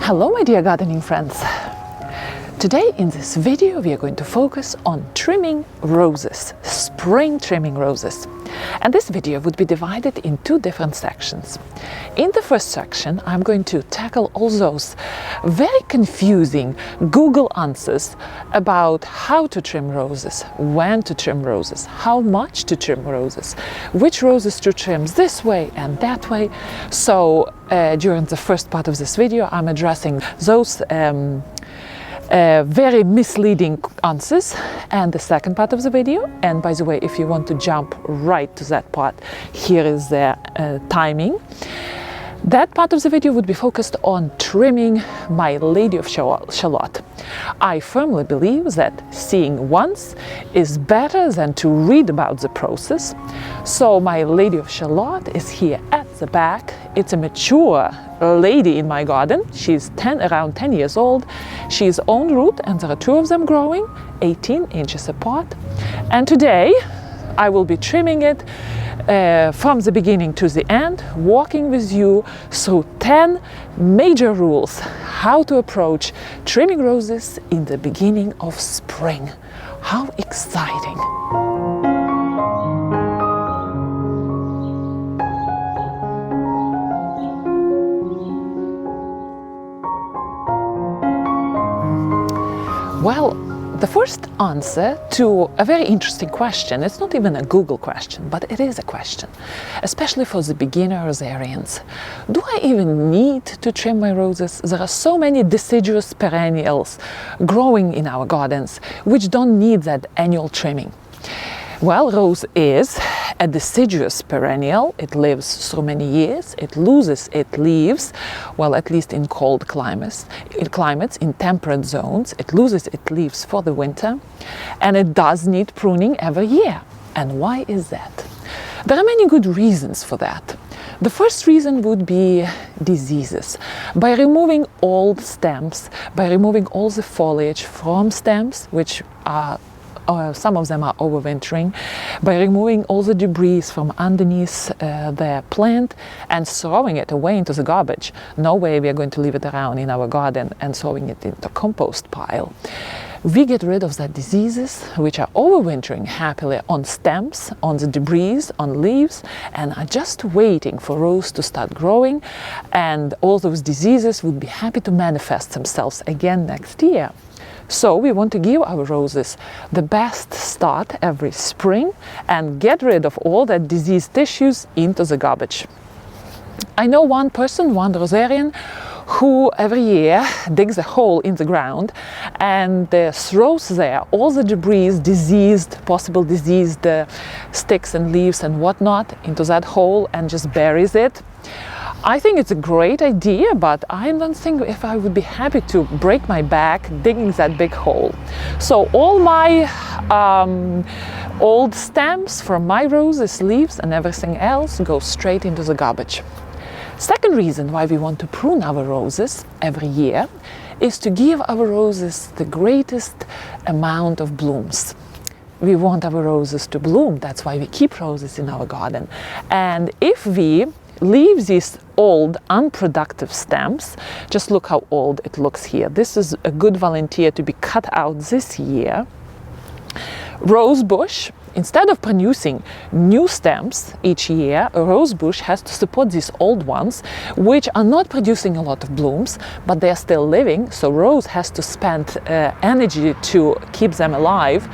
Hello my dear gardening friends! Today in this video we are going to focus on trimming roses, spring trimming roses. And this video would be divided in two different sections. In the first section I'm going to tackle all those very confusing Google answers about how to trim roses, when to trim roses, how much to trim roses, which roses to trim this way and that way. So during the first part of this video I'm addressing those very misleading answers, and the second part of the video, and by the way, if you want to jump right to that part, here is the timing. That part of the video would be focused on trimming my Lady of Shalott. I firmly believe that seeing once is better than to read about the process. So my Lady of Shalott is here at the back. It's a mature lady in my garden. She's around 10 years old. She's on root and there are two of them growing, 18 inches apart. And today I will be trimming it from the beginning to the end, walking with you through 10 major rules how to approach trimming roses in the beginning of spring. How exciting! Well, the first answer to a very interesting question, it's not even a Google question, but it is a question, especially for the beginner rosarians. Do I even need to trim my roses? There are so many deciduous perennials growing in our gardens which don't need that annual trimming. Well, rose is a deciduous perennial. It lives through many years. It loses its leaves, well, at least in cold climates, in temperate zones. It loses its leaves for the winter, and it does need pruning every year. And why is that? There are many good reasons for that. The first reason would be diseases. By removing old stems, by removing all the foliage from stems, which are some of them are overwintering, by removing all the debris from underneath the plant and throwing it away into the garbage. No way we are going to leave it around in our garden and throwing it into a compost pile. We get rid of the diseases which are overwintering happily on stems, on the debris, on leaves, and are just waiting for rose to start growing, and all those diseases would be happy to manifest themselves again next year. So we want to give our roses the best start every spring and get rid of all that diseased tissues into the garbage. I know one person, one rosarian, who every year digs a hole in the ground and throws there all the debris, possible diseased sticks and leaves and whatnot into that hole and just buries it. I think it's a great idea, but I don't think if I would be happy to break my back digging that big hole. So all my old stems from my roses, leaves and everything else go straight into the garbage. Second reason why we want to prune our roses every year is to give our roses the greatest amount of blooms. We want our roses to bloom. That's why we keep roses in our garden. And if we leave these old unproductive stems, just look how old it looks here. This is a good volunteer to be cut out this year. Rose bush, instead of producing new stems each year, a rose bush has to support these old ones which are not producing a lot of blooms, but they are still living, so rose has to spend energy to keep them alive,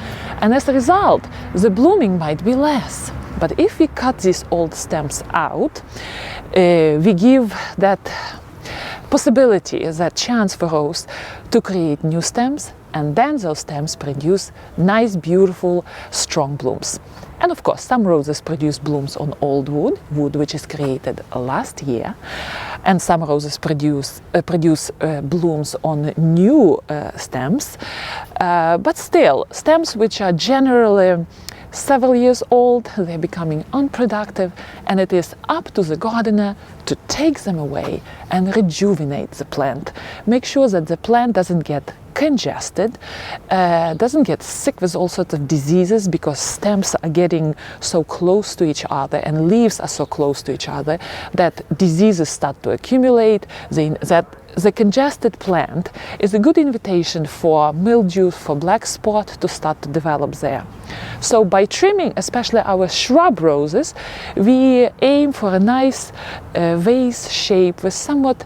and as a result the blooming might be less. But if we cut these old stems out, we give that possibility, that chance for rose to create new stems, and then those stems produce nice, beautiful, strong blooms. And of course, some roses produce blooms on old wood which is created last year, and some roses produce blooms on new stems, but still, stems which are generally several years old, they're becoming unproductive, and it is up to the gardener to take them away and rejuvenate the plant. Make sure that the plant doesn't get congested, doesn't get sick with all sorts of diseases, because stems are getting so close to each other and leaves are so close to each other that diseases start to accumulate, that the congested plant is a good invitation for mildew, for black spot to start to develop there. So by trimming, especially our shrub roses, we aim for a nice vase shape with somewhat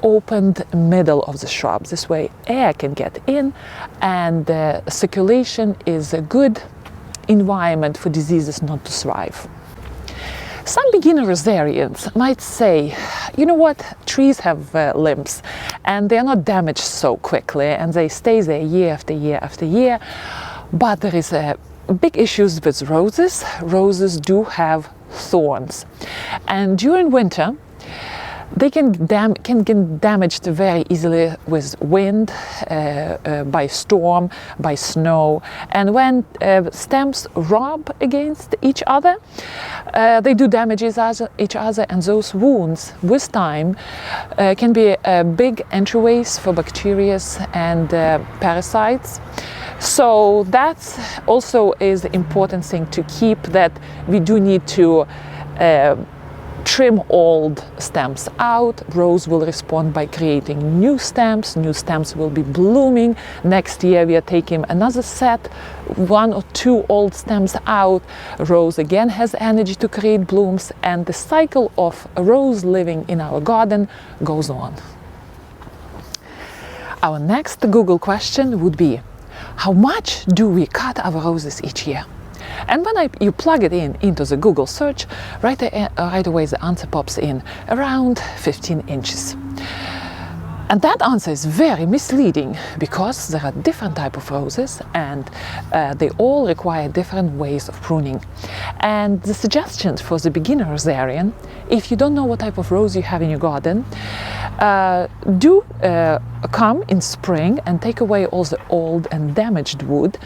opened middle of the shrub. This way air can get in, and circulation is a good environment for diseases not to thrive. Some beginner rosarians might say, you know what, trees have limbs and they're not damaged so quickly and they stay there year after year after year. But there is a big issues with roses. Roses do have thorns, and during winter they can get damaged very easily with wind, by storm, by snow. And when stems rub against each other, they do damage each other, and those wounds with time can be big entryways for bacteria and parasites. So that's also is the important thing to keep, that we do need to trim old stems out. Rose will respond by creating new stems. New stems will be blooming. Next year we are taking another set, 1 or 2 old stems out. Rose again has energy to create blooms, and the cycle of a rose living in our garden goes on. Our next Google question would be, how much do we cut our roses each year? And when you plug it into the Google search, right away the answer pops in, around 15 inches. And that answer is very misleading, because there are different types of roses, and they all require different ways of pruning. And the suggestions for the beginner rosarian, if you don't know what type of rose you have in your garden, do come in spring and take away all the old and damaged wood,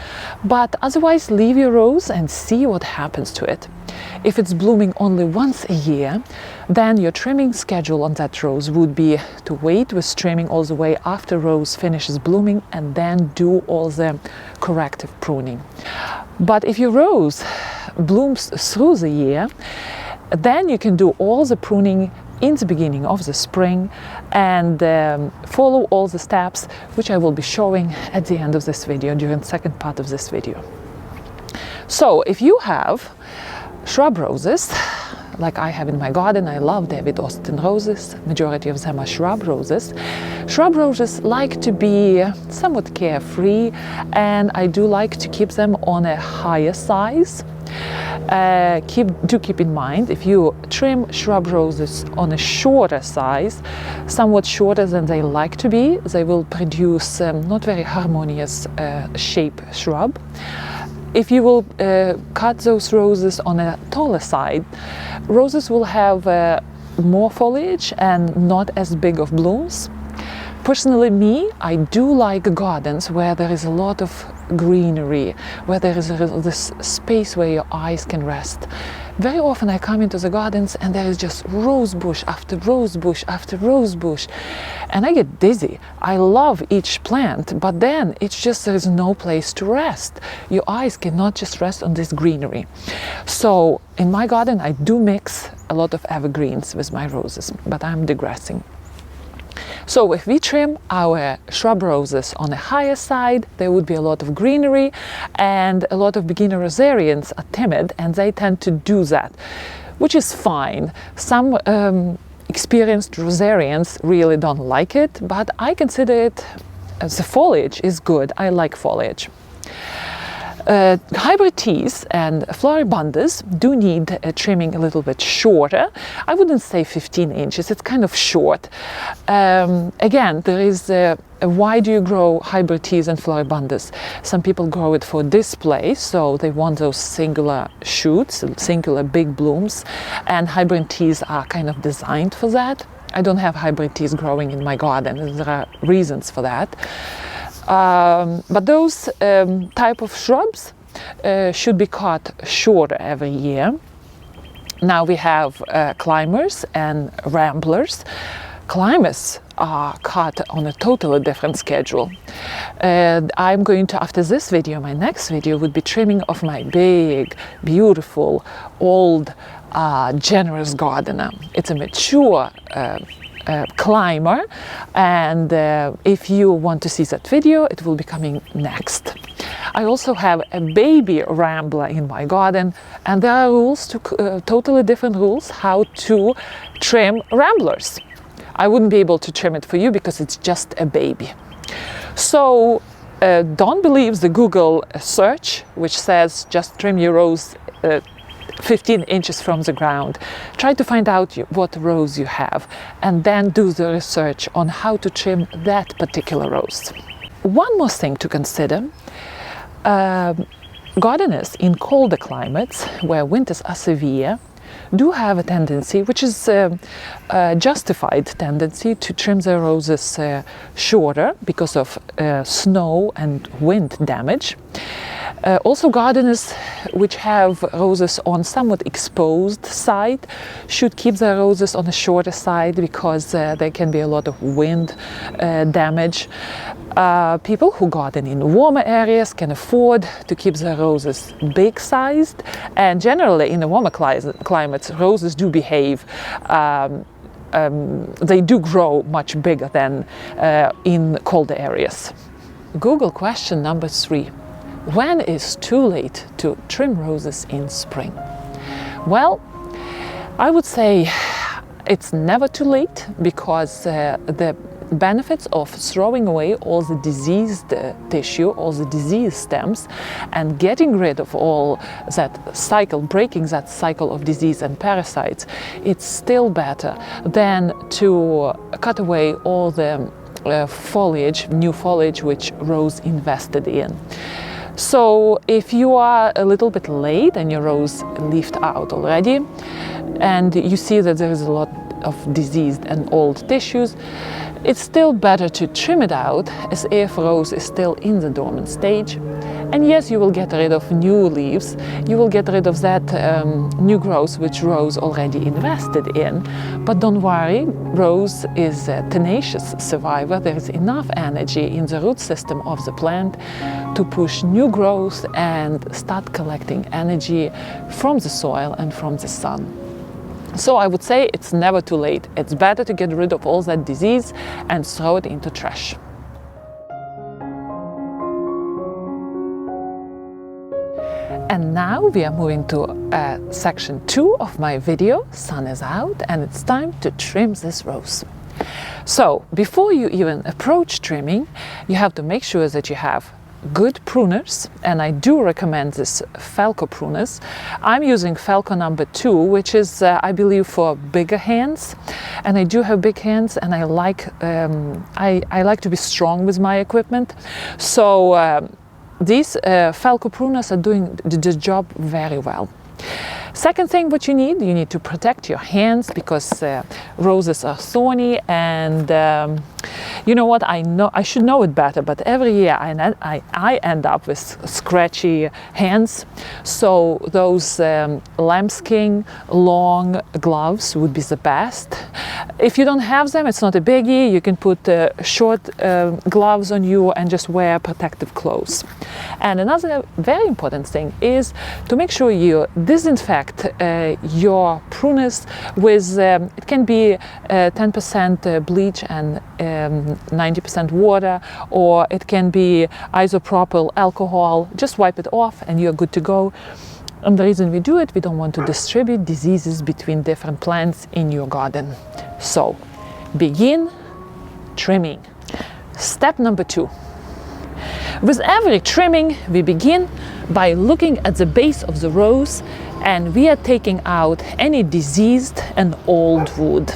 but otherwise leave your rose and see what happens to it. If it's blooming only once a year, then your trimming schedule on that rose would be to wait with trimming all the way after rose finishes blooming, and then do all the corrective pruning. But if your rose blooms through the year, then you can do all the pruning in the beginning of the spring and follow all the steps, which I will be showing at the end of this video, during the second part of this video. So if you have shrub roses, like I have in my garden, I love David Austin roses, majority of them are shrub roses. Shrub roses like to be somewhat carefree, and I do like to keep them on a higher size. Do keep in mind, if you trim shrub roses on a shorter size, somewhat shorter than they like to be, they will produce not very harmonious shape shrub. If you will cut those roses on a taller side, roses will have more foliage and not as big of blooms. Personally, I do like gardens where there is a lot of greenery, where there is this space where your eyes can rest. Very often I come into the gardens and there is just rose bush after rose bush after rose bush, and I get dizzy. I love each plant, but then it's just there is no place to rest. Your eyes cannot just rest on this greenery. So in my garden I do mix a lot of evergreens with my roses, but I'm digressing. So if we trim our shrub roses on a higher side, there would be a lot of greenery, and a lot of beginner rosarians are timid and they tend to do that, which is fine. Some experienced rosarians really don't like it, but I consider it as the foliage is good. I like foliage. Hybrid teas and floribundas do need trimming a little bit shorter. I wouldn't say 15 inches, it's kind of short. Again, there is why do you grow hybrid teas and floribundas? Some people grow it for display, so they want those singular shoots, singular big blooms, and hybrid teas are kind of designed for that. I don't have hybrid teas growing in my garden, there are reasons for that. But those type of shrubs should be cut shorter every year. Now we have climbers and ramblers. Climbers are cut on a totally different schedule. I'm going to, after this video, my next video would be trimming of my big, beautiful, old, generous gardener. It's a mature climber, and if you want to see that video, it will be coming next. I also have a baby rambler in my garden, and there are rules, totally different rules, how to trim ramblers. I wouldn't be able to trim it for you because it's just a baby. So don't believe the Google search which says just trim your rose 15 inches from the ground. Try to find out what rose you have, and then do the research on how to trim that particular rose. One more thing to consider. Gardeners in colder climates, where winters are severe, do have a tendency, which is a justified tendency, to trim their roses shorter because of snow and wind damage. Also, gardeners which have roses on somewhat exposed side should keep their roses on the shorter side, because there can be a lot of wind damage. People who garden in warmer areas can afford to keep their roses big sized, and generally in the warmer climates roses do behave, they do grow much bigger than in colder areas. Google question number 3. When is too late to trim roses in spring? Well, I would say it's never too late, because the benefits of throwing away all the diseased tissue, all the diseased stems, and getting rid of all that cycle, breaking that cycle of disease and parasites, it's still better than to cut away all the foliage, new foliage which rose invested in. So if you are a little bit late and your rose leafed out already, and you see that there is a lot of diseased and old tissues, it's still better to trim it out as if rose is still in the dormant stage. And yes, you will get rid of new leaves, you will get rid of that new growth which rose already invested in. But don't worry, rose is a tenacious survivor. There is enough energy in the root system of the plant to push new growth and start collecting energy from the soil and from the sun. So I would say it's never too late. It's better to get rid of all that disease and throw it into trash. And now we are moving to section 2 of my video. Sun is out and it's time to trim this rose. So before you even approach trimming, you have to make sure that you have good pruners, and I do recommend this Falco pruners. I'm using Falco number 2, which is I believe for bigger hands, and I do have big hands, and I like to be strong with my equipment. So these Falco pruners are doing the job very well. Second thing what you need to protect your hands, because roses are thorny, and you know what, I should know it better, but every year I end up with scratchy hands. So those lambskin long gloves would be the best. If you don't have them, it's not a biggie. You can put short gloves on you and just wear protective clothes. And another very important thing is to make sure you disinfect your pruners with, it can be 10% bleach and 90% water, or it can be isopropyl alcohol. Just wipe it off and you're good to go. And the reason we do it, we don't want to distribute diseases between different plants in your garden. So begin trimming. Step number 2. With every trimming, we begin by looking at the base of the rose, and we are taking out any diseased and old wood.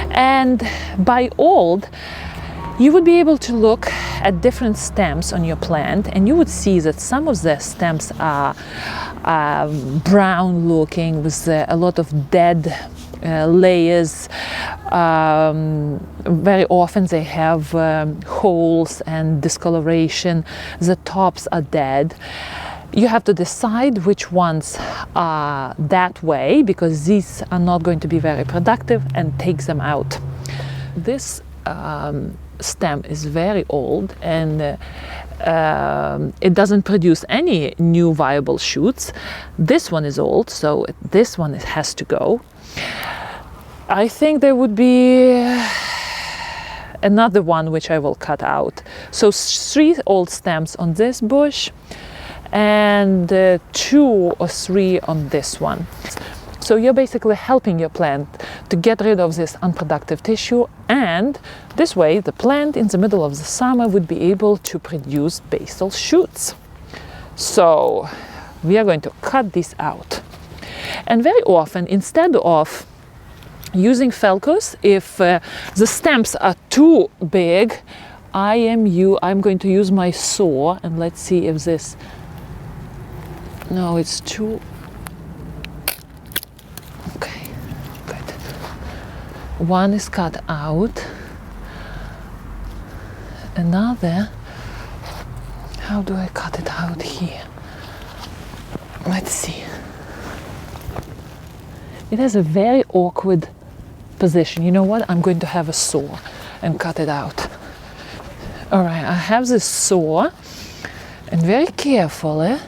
And by old, you would be able to look at different stems on your plant, and you would see that some of the stems are brown looking with a lot of dead layers. Very often they have holes and discoloration. The tops are dead. You have to decide which ones are that way, because these are not going to be very productive, and take them out. This stem is very old, and it doesn't produce any new viable shoots. This one is old, so this one has to go. I think there would be another one which I will cut out. So 3 old stems on this bush and 2 or 3 on this one. So you're basically helping your plant to get rid of this unproductive tissue, and this way the plant in the middle of the summer would be able to produce basal shoots. So we are going to cut this out. And very often, instead of using Felcus, if the stems are too big, I'm going to use my saw, and let's see if this, no, it's too, okay, good. One is cut out, another, how do I cut it out here? Let's see. It has a very awkward position. You know what? I'm going to have a saw and cut it out. All right, I have this saw, and very carefully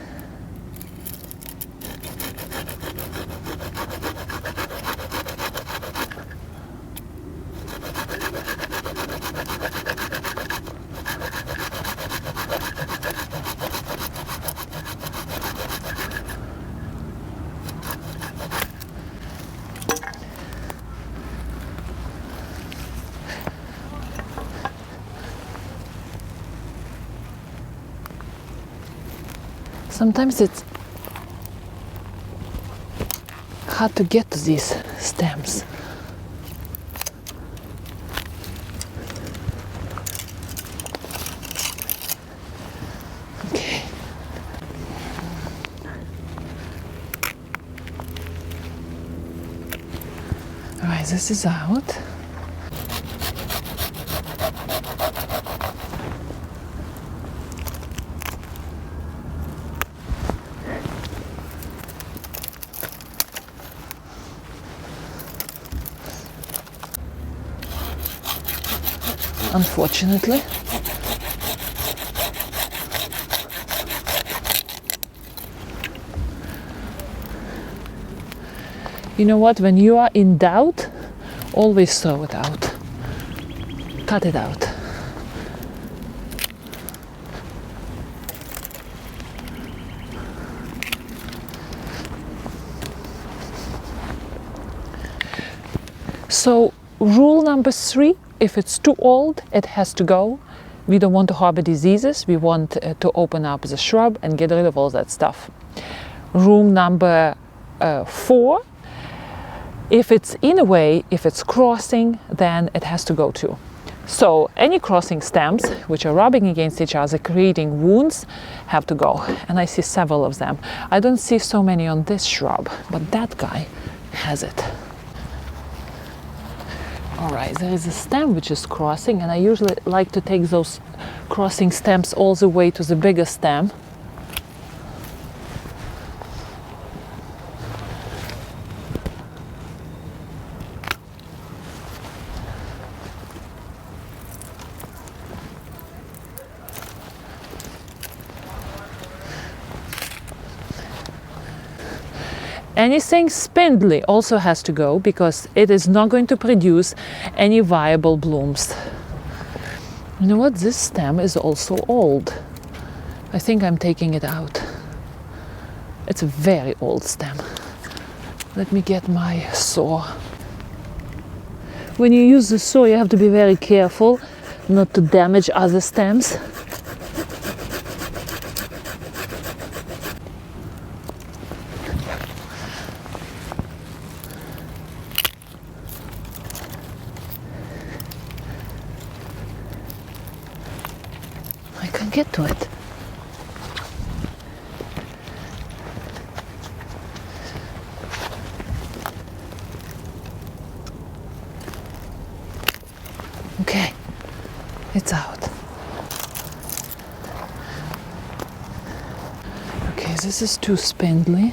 sometimes it's hard to get to these stems. Okay. All right, this is out. Unfortunately. You know what? When you are in doubt, always throw it out. Cut it out. So, rule number 3. If it's too old, it has to go. We don't want to harbor diseases. We want to open up the shrub and get rid of all that stuff. Rule number 4, if it's in a way, if it's crossing, then it has to go too. So any crossing stems which are rubbing against each other, creating wounds, have to go. And I see several of them. I don't see so many on this shrub, but that guy has it. All right, there is a stem which is crossing, and I usually like to take those crossing stems all the way to the bigger stem. Anything spindly also has to go, because it is not going to produce any viable blooms. You know what? This stem is also old. I think I'm taking it out. It's a very old stem. Let me get my saw. When you use the saw, you have to be very careful not to damage other stems. Get to it. Okay, it's out. Okay, this is too spindly.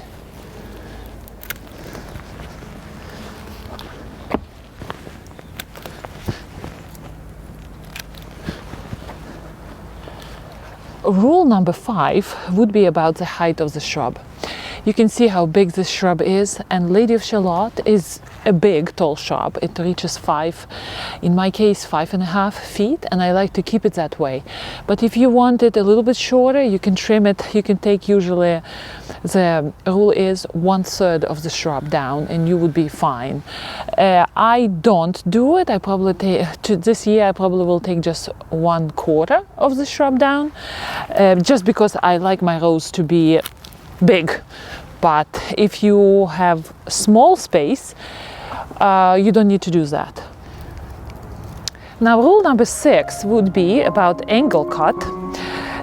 Rule number 5 would be about the height of the shrub. You can see how big this shrub is, and Lady of Shalott is a big tall shrub. It reaches in my case 5.5 feet, and I like to keep it that way. But if you want it a little bit shorter, you can trim it. You can take, usually the rule is 1/3 of the shrub down, and you would be fine. I don't do it. I probably this year I probably will take just 1/4 of the shrub down, just because I like my rose to be big. But if you have small space, you don't need to do that. Now, rule number 6 would be about angle cut,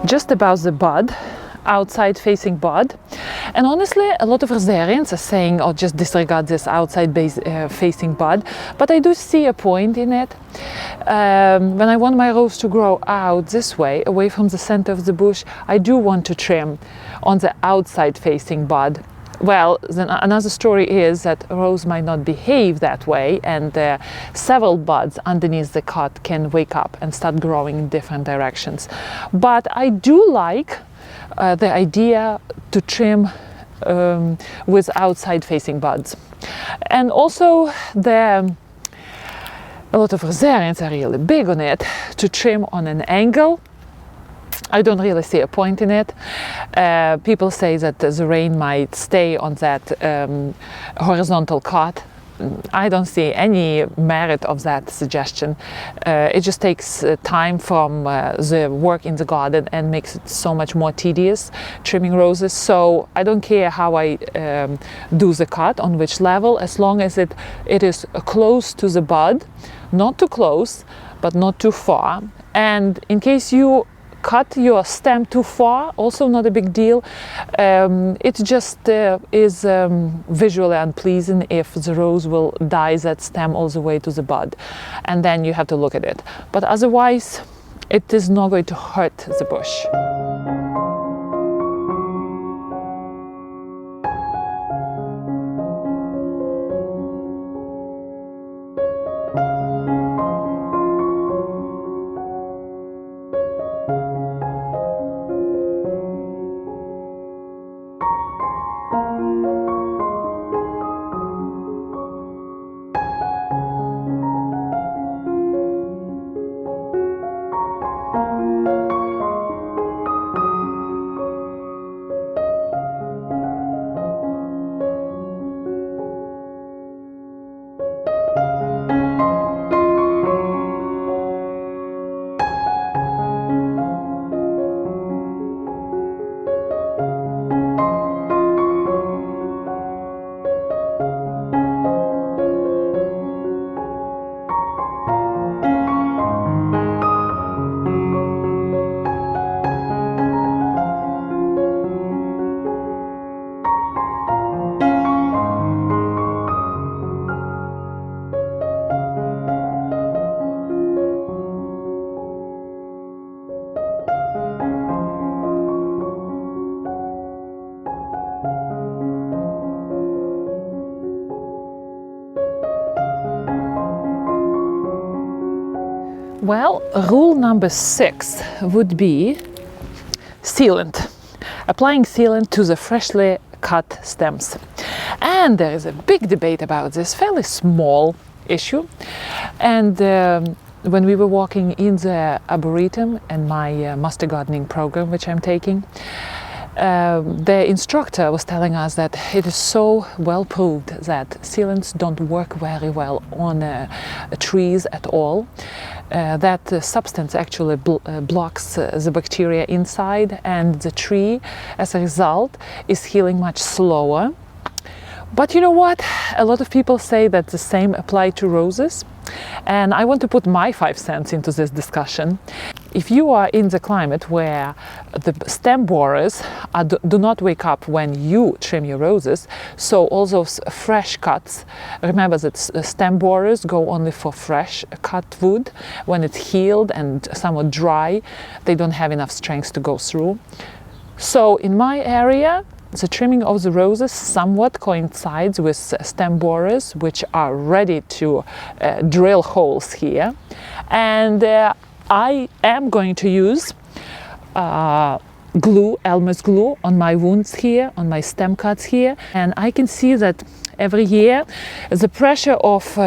just about the bud, outside facing bud. And honestly, a lot of rosarians are saying, oh, just disregard this outside facing bud, but I do see a point in it. When I want my rose to grow out this way, away from the center of the bush, I do want to trim on the outside facing bud. Well, then another story is that rose might not behave that way, and several buds underneath the cut can wake up and start growing in different directions. But I do like the idea to trim with outside facing buds. And also a lot of rosarians are really big on it, to trim on an angle. I don't really see a point in it. People say that the rain might stay on that horizontal cut. I don't see any merit of that suggestion. It just takes time from the work in the garden and makes it so much more tedious trimming roses. So I don't care how I do the cut, on which level, as long as it is close to the bud, not too close, but not too far. And in case you cut your stem too far, also not a big deal. It just is visually unpleasing if the rose will die that stem all the way to the bud, and then you have to look at it. But otherwise, it is not going to hurt the bush. Well, rule number 6 would be sealant. Applying sealant to the freshly cut stems. And there is a big debate about this, fairly small issue. And when we were walking in the Arboretum and my master gardening program, which I'm taking, the instructor was telling us that it is so well proved that sealants don't work very well on trees at all. That substance actually blocks the bacteria inside, and the tree, as a result, is healing much slower. But you know what? A lot of people say that the same apply to roses, and I want to put my 5 cents into this discussion. If you are in the climate where the stem borers do not wake up when you trim your roses, so all those fresh cuts, remember that stem borers go only for fresh cut wood. When it's healed and somewhat dry, they don't have enough strength to go through. So in my area, the trimming of the roses somewhat coincides with stem borers, which are ready to drill holes here. And I am going to use glue, Elmer's glue, on my wounds here, on my stem cuts here. And I can see that every year. The pressure of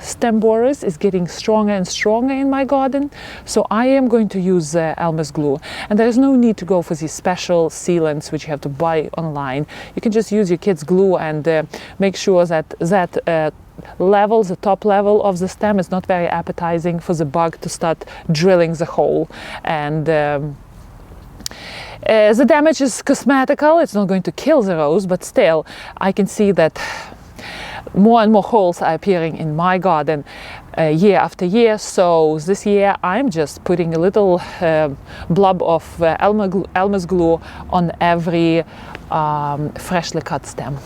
stem borers is getting stronger and stronger in my garden, so I am going to use Elmer's glue. And there is no need to go for these special sealants which you have to buy online. You can just use your kids' glue and make sure that level, the top level of the stem is not very appetizing for the bug to start drilling the hole. And the damage is cosmetical, it's not going to kill the rose, but still I can see that more and more holes are appearing in my garden year after year. So this year I'm just putting a little blob of Elmer's glue on every freshly cut stem.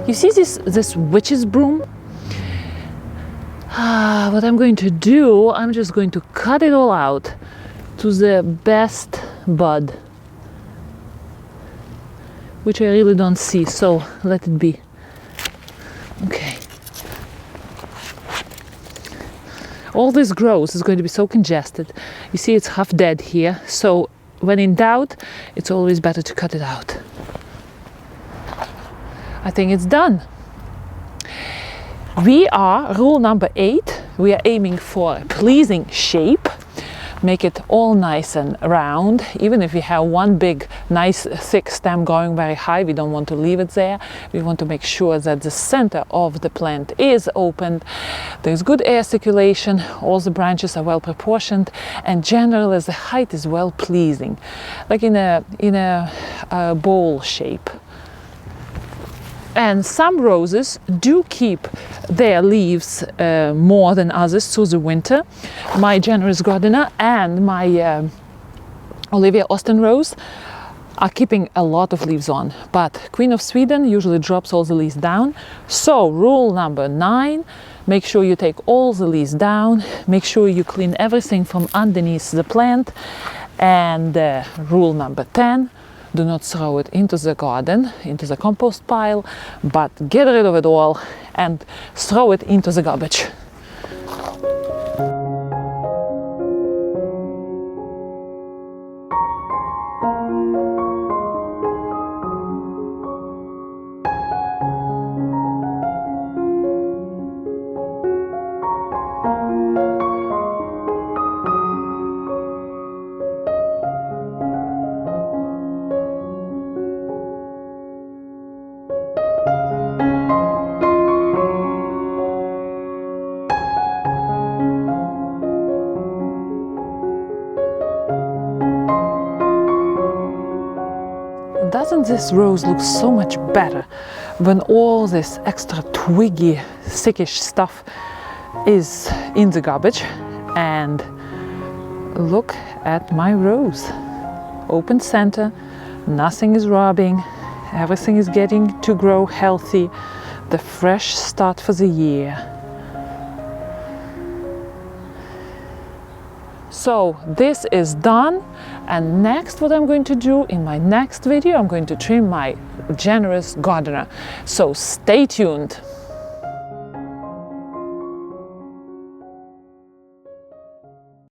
You see this witch's broom? What I'm going to do, I'm just going to cut it all out to the best bud, which I really don't see, so let it be. Okay. All this growth is going to be so congested. You see it's half dead here, so when in doubt, it's always better to cut it out. I think it's done. Rule number 8, we are aiming for a pleasing shape. Make it all nice and round. Even if we have one big, nice, thick stem going very high, we don't want to leave it there. We want to make sure that the center of the plant is opened. There's good air circulation, all the branches are well proportioned, and generally the height is well pleasing, like in a bowl shape. And some roses do keep their leaves more than others through the winter. My generous gardener and my Olivia Austin rose are keeping a lot of leaves on, but Queen of Sweden usually drops all the leaves down. So rule number 9, make sure you take all the leaves down, make sure you clean everything from underneath the plant. And rule number 10, do not throw it into the garden, into the compost pile, but get rid of it all and throw it into the garbage. Doesn't this rose look so much better when all this extra twiggy, thickish stuff is in the garbage? And look at my rose. Open center, nothing is rubbing, everything is getting to grow healthy, the fresh start for the year. So this is done, and next what I'm going to do in my next video, I'm going to trim my generous gardener. So stay tuned.